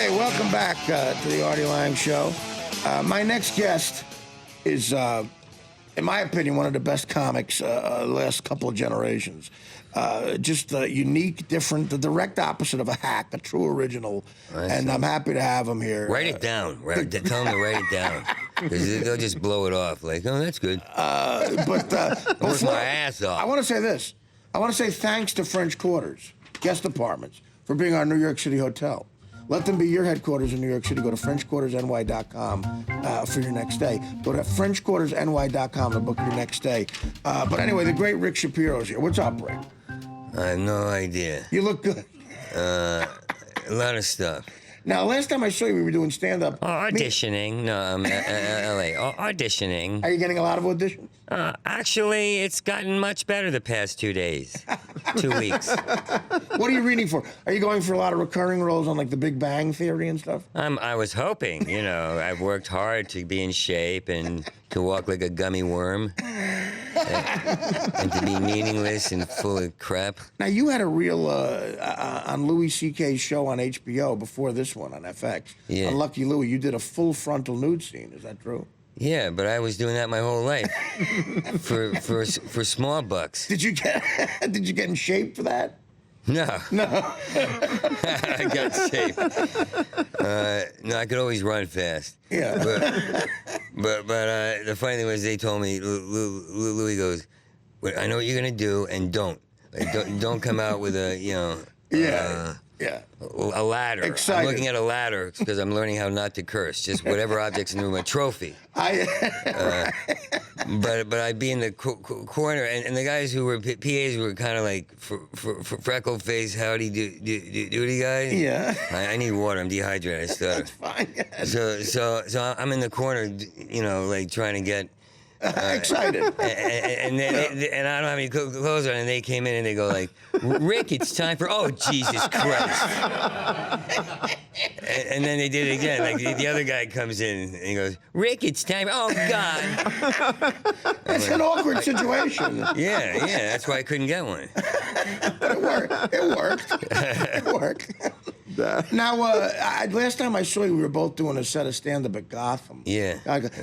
Hey, welcome back to the Artie Lange Show. My next guest is, in my opinion, one of the best comics the last couple of generations. Just unique, different, the direct opposite of a hack, a true original. And I'm happy to have him here. Write it down. Tell them to write it down. Because they'll just blow it off. Like, oh, that's good. But work my ass off. I want to say this. I want to say thanks to French Quarters, guest apartments, for being our New York City hotel. Let them be your headquarters in New York City. Go to FrenchQuartersNY.com for your next stay. Go to FrenchQuartersNY.com to book your next stay. But anyway, the great Rick Shapiro's here. What's up, Rick? I have no idea. You look good. A lot of stuff. Now, last time I saw you, we were doing stand-up. Auditioning. No, I'm L.A. Auditioning. Are you getting a lot of auditions? Actually, it's gotten much better the past 2 days. 2 weeks. What are you reading for? Are you going for a lot of recurring roles on, like, The Big Bang Theory and stuff? I was hoping, you know. I've worked hard to be in shape and to walk like a gummy worm. And to be meaningless and full of crap. Now, you had a reel on Louis C.K.'s show on HBO before this one on FX. Yeah. On Lucky Louie, you did a full frontal nude scene. Is that true? Yeah, but I was doing that my whole life for small bucks. Did you get in shape for that? No. No. I got shape. No, I could always run fast. Yeah. But the funny thing was, they told me, Louis goes, I know what you're gonna do, and don't come out with a, you know. Yeah. A ladder. Excited. I'm looking at a ladder because I'm learning how not to curse. Just whatever object's in the room, a trophy. But I'd be in the corner, and the guys who were PAs were kind of like freckle face, howdy doody guys. Yeah. I need water. I'm dehydrated. I stutter. That's fine. So I'm in the corner, you know, like trying to get. Excited. And I don't have any clothes on, and they came in and they go like, Rick, it's time for, oh, Jesus Christ. and then they did it again. Like the other guy comes in and he goes, Rick, it's time, oh, God. It's an awkward situation. Yeah, that's why I couldn't get one. But it worked. Now, last time I saw you, we were both doing a set of stand-up at Gotham. Yeah.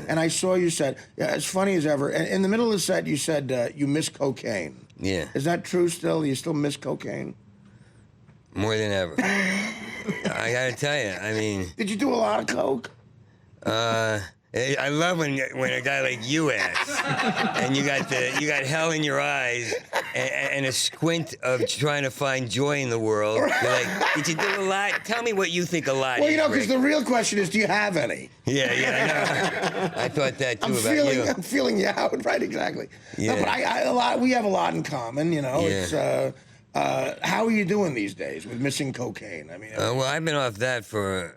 And I saw you said, as funny as ever, and in the middle of the set, you said you miss cocaine. Yeah. Is that true still? Do you still miss cocaine? More than ever. I gotta tell you, I mean. Did you do a lot of coke? I love when a guy like you asks, and you got hell in your eyes and a squint of trying to find joy in the world. You're like, did you do a lot? Tell me what you think a lot is. Well, you know, because the real question is, do you have any? Yeah, I know. I thought that too you. I'm feeling you out, right? Exactly. Yeah. No, but we have a lot in common, you know. Yeah. It's how are you doing these days with missing cocaine? I mean, well, I've been off that for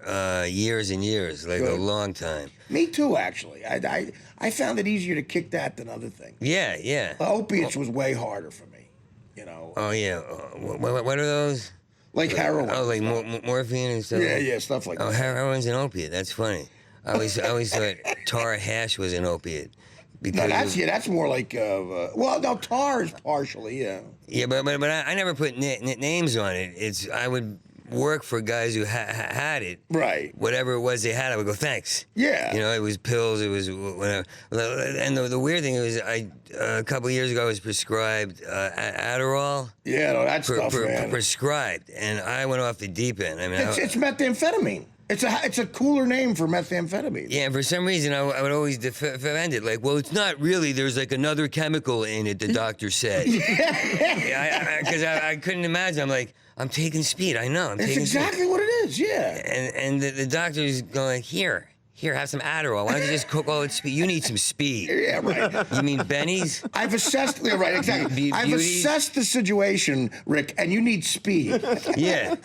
years and years, like Good. a long time. Me too, actually. I found it easier to kick that than other things. Yeah. Opiates was way harder for me, you know. Oh yeah. What are those? Like heroin. Oh, like morphine and stuff. Yeah, stuff like that. Oh, heroin's an opiate. That's funny. I always thought tar hash was an opiate. No, that's more like well, no, tar is partially, yeah. Yeah, but I never put names on it. I would work for guys who had it. Right. Whatever it was they had, I would go, thanks. Yeah. You know, it was pills, it was whatever. And the weird thing was, a couple of years ago, I was prescribed Adderall. Yeah, no, that stuff, man. Prescribed, and I went off the deep end. I mean, it's methamphetamine. It's a cooler name for methamphetamine. Yeah, and for some reason, I would always defend it. Like, well, it's not really. There's like another chemical in it, the doctor said. Because I couldn't imagine. I'm like, I'm taking speed. I know. It's exactly what it is, yeah. And the doctor's going, here, have some Adderall. Why don't you just cook all that speed? You need some speed. Yeah, right. You mean Benny's? I've assessed, yeah, right, exactly. I've assessed the situation, Rick, and you need speed. Yeah,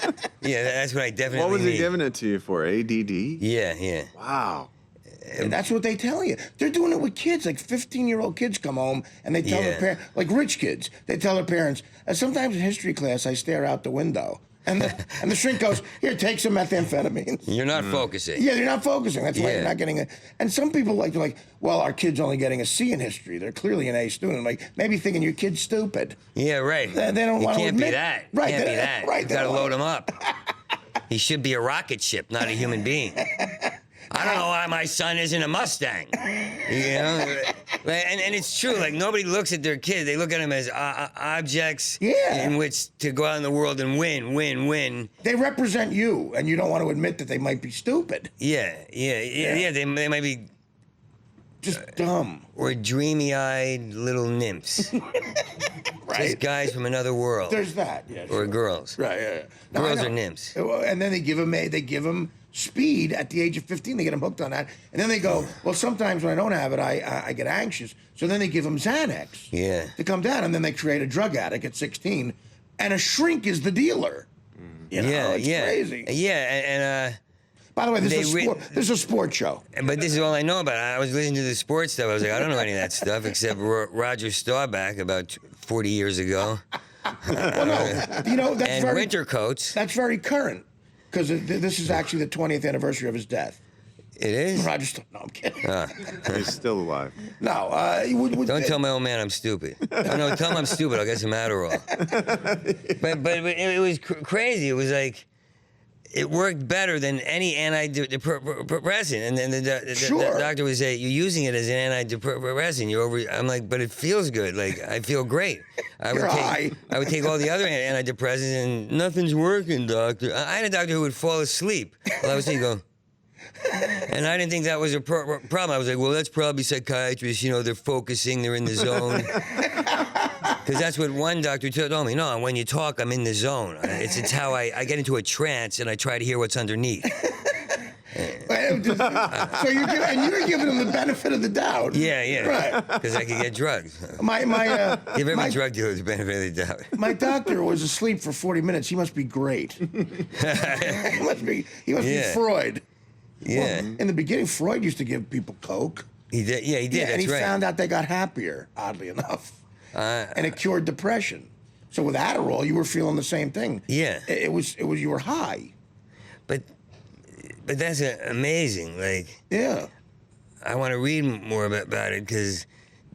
that's what I definitely need. What was he giving it to you for, ADD? Yeah. Wow. And that's what they tell you. They're doing it with kids, like 15-year-old kids come home and they tell their parents, like rich kids, they tell their parents, sometimes in history class I stare out the window. And the shrink goes, here, take some methamphetamine. You're not focusing. Yeah, you're not focusing. That's why you're not getting it. And some people they're like, well, our kid's only getting a C in history. They're clearly an A student. Like, maybe thinking your kid's stupid. Yeah, right. They don't want to admit. Be that. Right. Can't be that. Right. You got to load them up. He should be a rocket ship, not a human being. I don't know why my son isn't a Mustang. You know? And it's true. Like, nobody looks at their kid. They look at them as objects in which to go out in the world and win. They represent you, and you don't want to admit that they might be stupid. Yeah. They might be just dumb. Or dreamy-eyed little nymphs. Right. Just guys from another world. There's that, yeah. Or Sure. girls. Right, yeah. No, Girls are nymphs. And then they give them speed at the age of 15. They get them hooked on that. And then they go, well, sometimes when I don't have it, I get anxious. So then they give them Xanax to come down. And then they create a drug addict at 16. And a shrink is the dealer. You know, it's crazy. Yeah, and by the way, this is a sports show. But this is all I know about. I was listening to the sports stuff. I was like, I don't know any of that stuff except Roger Staubach about 40 years ago. Well, no, you know, that's and winter coats. That's very current, because this is actually the 20th anniversary of his death. It is? Roger no, I'm kidding. He's still alive. No, don't tell my old man I'm stupid. Oh, no, tell him I'm stupid. I'll get some Adderall. but it was crazy. It was like, it worked better than any antidepressant. And then the doctor would say, you're using it as an antidepressant. I'm like, but it feels good. Like, I feel great. I would take all the other antidepressants and nothing's working, doctor. I had a doctor who would fall asleep while I was going, and I didn't think that was a problem. I was like, well, that's probably psychiatrists. You know, they're focusing, they're in the zone. Because that's what one doctor told me. No, when you talk, I'm in the zone. It's how I get into a trance and I try to hear what's underneath. So you're giving him the benefit of the doubt. Yeah. Right. Because I could get drugs. Give every drug dealer the benefit of the doubt. My doctor was asleep for 40 minutes. He must be great. he must be Freud. Yeah. Well, in the beginning, Freud used to give people coke. He did. Yeah, he did. And that's he right. found out they got happier, oddly enough. And it cured depression. So with Adderall, you were feeling the same thing. Yeah. It was you were high. But that's amazing. Like, yeah. I want to read more about it, because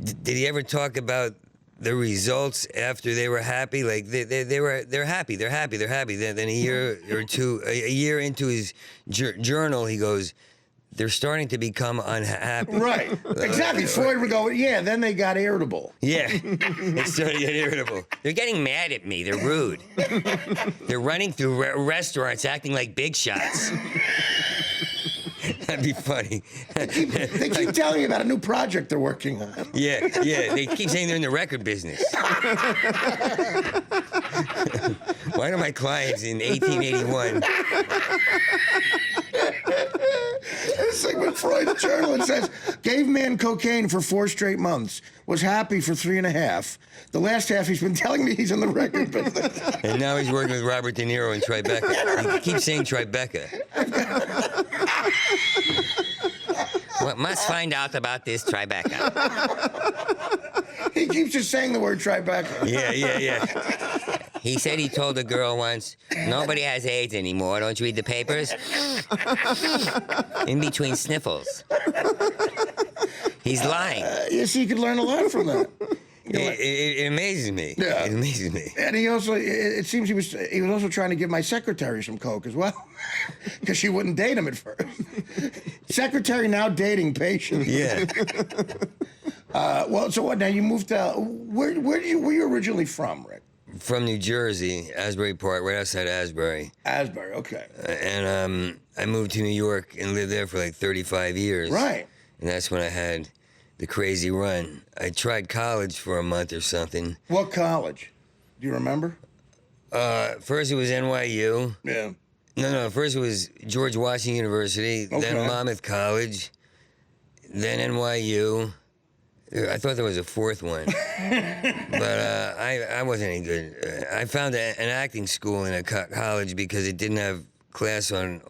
did he ever talk about the results after they were happy? Like, they're happy. Then a year or two, a year into his journal, he goes, they're starting to become unhappy. Right. Exactly. Freud would go, yeah, then they got irritable. Yeah. They started to get irritable. They're getting mad at me. They're rude. They're running through restaurants acting like big shots. That'd be funny. They keep telling me about a new project they're working on. Yeah. They keep saying they're in the record business. One of my clients in 1881. It's like with Freud's journal, it says, gave man cocaine for 4 straight months, was happy for 3.5. The last half, he's been telling me he's in the record business. And now he's working with Robert De Niro in Tribeca. He keeps saying Tribeca. Must find out about this Tribeca. He keeps just saying the word Tribeca. Yeah. He said he told a girl once, nobody has AIDS anymore. Don't you read the papers? In between sniffles. He's lying. Yes, you could learn a lot from that. It amazes me. Yeah. It amazes me. And he also, it seems he was also trying to give my secretary some coke as well, because she wouldn't date him at first. Secretary now dating patient. Yeah. Well, so what? Now you moved to where were you originally from, Rick? From New Jersey, Asbury Park, right outside Asbury. Asbury, okay. And I moved to New York and lived there for like 35 years. Right. And that's when I had the crazy run. I tried college for a month or something. What college? Do you remember? First it was NYU. Yeah. No. First it was George Washington University, then Monmouth College, then NYU. I thought there was a fourth one, but I wasn't any good. I found an acting school in a college because it didn't have class on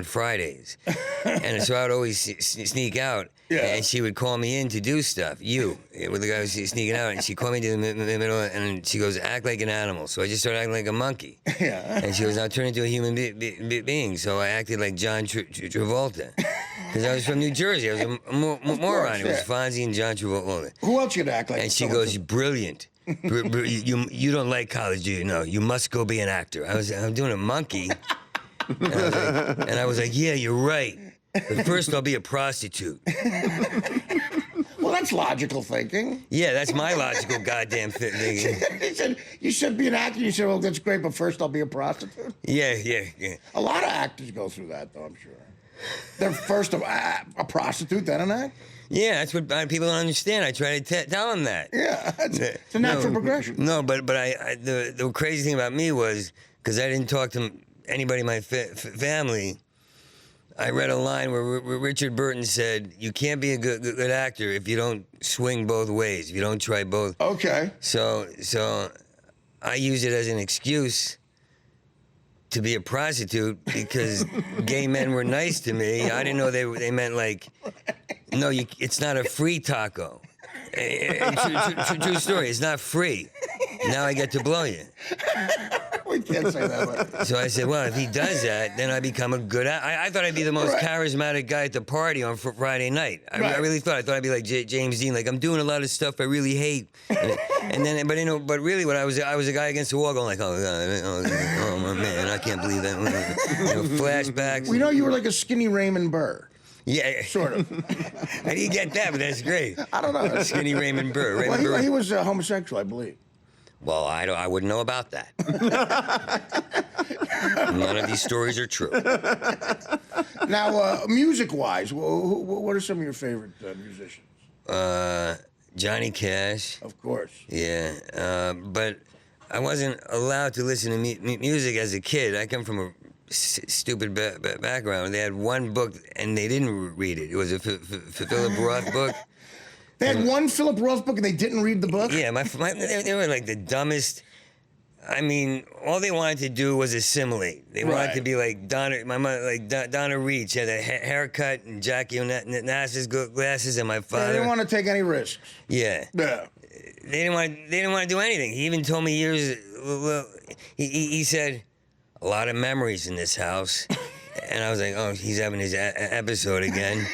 Fridays, and so I would always sneak out. Yeah. And she would call me in to do stuff. With the guy who's sneaking out, and she called me to the middle, and she goes, act like an animal. So I just started acting like a monkey. Yeah. And she goes, now turn into a human being. So I acted like John Travolta. Because I was from New Jersey. I was a moron. It was Fonzie and John Travolta. Who else you'd act like? And she goes, brilliant. You don't like college, do you? No, you must go be an actor. I'm doing a monkey. And I was like, yeah, you're right. But first I'll be a prostitute. Well, that's logical thinking. Yeah, that's my logical goddamn thinking. He said, you should be an actor. You said, well, that's great, but first I'll be a prostitute. Yeah. A lot of actors go through that, though, I'm sure. They're first a prostitute, then an actor. Yeah, that's what people don't understand. I try to tell them that. Yeah, it's a natural progression. No, but the crazy thing about me was, because I didn't talk to anybody in my family, I read a line where Richard Burton said, you can't be a good actor if you don't swing both ways, if you don't try both. Okay. So I use it as an excuse to be a prostitute because gay men were nice to me. I didn't know they meant like, no, it's not a free taco. True story, it's not free. Now I get to blow you. We can't say that. So I said, well, if he does that, then I become a good I thought I'd be the most charismatic guy at the party on Friday night. I really thought. I thought I'd be like James Dean. Like, I'm doing a lot of stuff I really hate. But really what I was a guy against the wall going like, oh man, I can't believe that. Flashbacks. We know you were like a skinny Raymond Burr. Yeah. Sort of. How do you get that? But that's great. I don't know. Skinny Raymond Burr. Well, he was homosexual, I believe. Well, I wouldn't know about that. None of these stories are true. Now, music-wise, what are some of your favorite musicians? Johnny Cash. Of course. Yeah, but I wasn't allowed to listen to music as a kid. I come from a stupid background. They had one book, and they didn't read it. It was a Philip Roth book. They had one Philip Roth book and they didn't read the book? Yeah, they were like the dumbest. I mean, all they wanted to do was assimilate. They wanted to be like Donna, my mother, like Donna Reed. She had a haircut and Jackie Onassis glasses, and my father. They didn't want to take any risks. Yeah. Yeah. They didn't want to do anything. He even told me years. He said, a lot of memories in this house. And I was like, oh, he's having his episode again.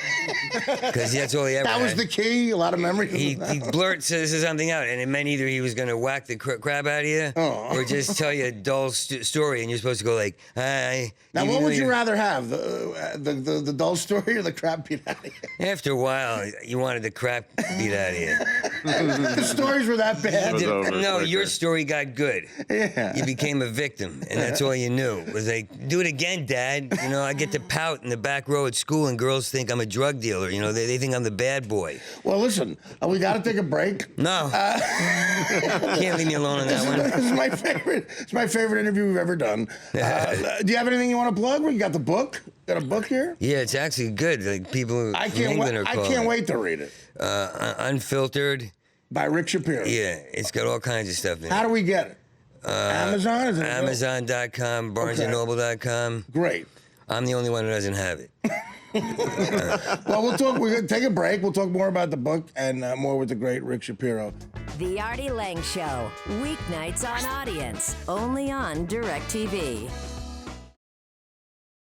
Because that's all he ever That was had. the key, a lot of memories. He blurts something out, and it meant either he was going to whack the crap out of you or just tell you a dull story, and you're supposed to go like, hi. Now, what would you rather have, the dull story or the crap beat out of you? After a while, you wanted the crap beat out of you. The stories were that bad? No, your story got good. Yeah. You became a victim, and that's all you knew. It was like, do it again, Dad. You know, I get to pout in the back row at school, and girls think I'm a drug dealer. You know, they think I'm the bad boy. Well, listen, we got to take a break. No. Can't leave me alone on that one. This is my favorite. It's my favorite interview we've ever done. Do you have anything you want to plug? You got the book? Got a book here? Yeah, it's actually good. Like people from England are calling I can't wait to read it. Unfiltered. By Rick Shapiro. Yeah, it's got all kinds of stuff in it. How do we get it? Amazon? Is it Amazon.com, BarnesandNoble.com. Great. I'm the only one who doesn't have it. Well, we're going to take a break. We'll talk more about the book and more with the great Rick Shapiro. The Artie Lange Show, weeknights on Audience, only on DirecTV.